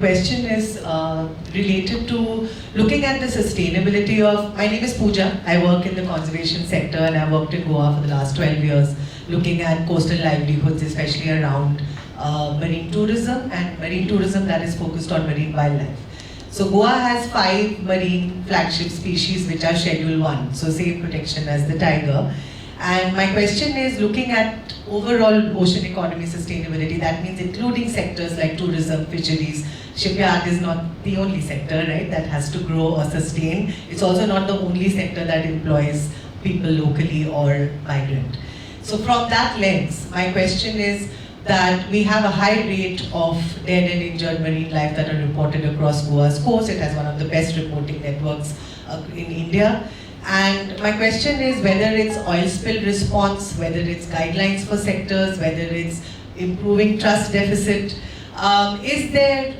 Question is related to looking at the sustainability of, my name is Pooja, I work in the conservation sector and I've worked in Goa for the last 12 years looking at coastal livelihoods, especially around marine tourism and marine tourism that is focused on marine wildlife. So Goa has 5 marine flagship species which are Schedule 1, so same protection as the tiger. And my question is looking at overall ocean economy sustainability, that means including sectors like tourism, fisheries. Shipyard is not the only sector, right, that has to grow or sustain. It's also not the only sector that employs people locally or migrant. So from that lens, my question is that we have a high rate of dead and injured marine life that are reported across Goa's coast. It has one of the best reporting networks in India. And my question is whether it's oil spill response, whether it's guidelines for sectors, whether it's improving trust deficit. Is there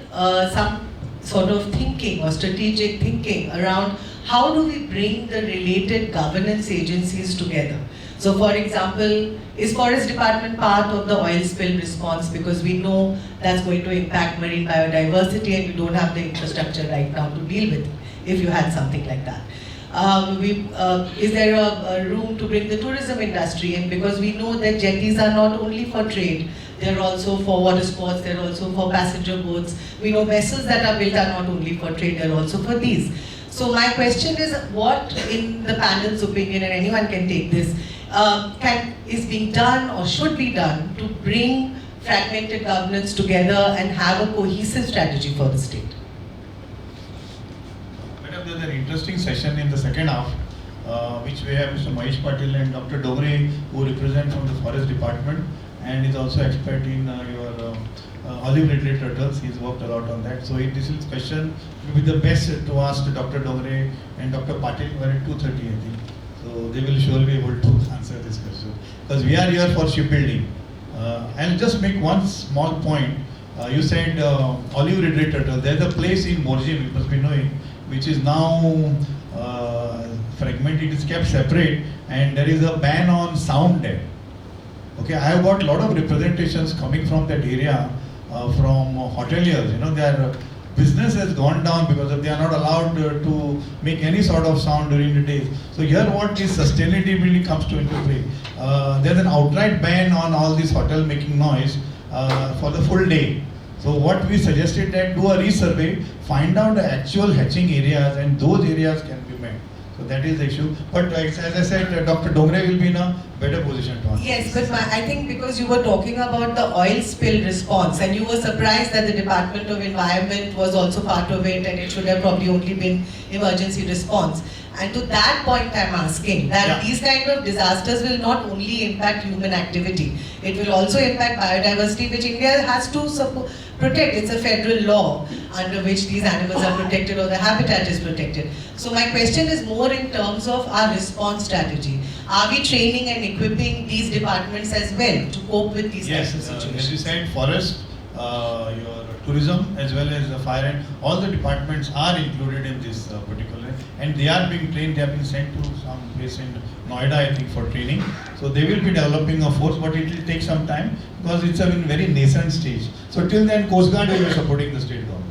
some sort of thinking or strategic thinking around how do we bring the related governance agencies together? So for example, is Forest Department part of the oil spill response, because we know that's going to impact marine biodiversity and you don't have the infrastructure right now to deal with it if you had something like that. Is there a room to bring the tourism industry in, because we know that jetties are not only for trade, they're also for water sports, they're also for passenger boats. We know vessels that are built are not only for trade, they're also for these. So my question is, what in the panel's opinion, and anyone can take this, is being done or should be done to bring fragmented governance together and have a cohesive strategy for the state? There's an interesting session in the second half, which we have Mr. Mahesh Patil and Dr. Dongre, who represent from the Forest Department and is also expert in your olive red turtles. He's worked a lot on that. So this is question will be the best to ask Dr. Dongre and Dr. Patil. We're at 2:30, I think. So they will surely be able to answer this question. Because we are here for shipbuilding. I'll just make one small point. You said olive red turtle. There's a place in Morjim, you must be knowing, which is now fragmented, it is kept separate, and there is a ban on sound there. Okay, I have got a lot of representations coming from that area, from hoteliers. You know, their business has gone down because they are not allowed to make any sort of sound during the day. So here what is sustainability comes to into play. There's an outright ban on all this hotel making noise for the full day. So what we suggested that do a resurvey, find out the actual hatching areas, and those areas can be met. So that is the issue. But as I said, Dr. Dongre will be in a better position to answer. Yes, but I think because you were talking about the oil spill response and you were surprised that the Department of Environment was also part of it and it should have probably only been emergency response. And to that point I'm asking that these kind of disasters will not only impact human activity, it will also impact biodiversity, which India has to protect. It's a federal law under which these animals are protected or the habitat is protected. So my question is more in terms of our response strategy. Are we training and equipping these departments as well to cope with these types of situations? As you said, forest, your tourism, as well as the fire, and all the departments are included in this particular, and they are being trained. They have been sent to some place in Noida, I think, for training. So they will be developing a force, but it will take some time because it's a very nascent stage. So till then, Coast Guard will be supporting the state government.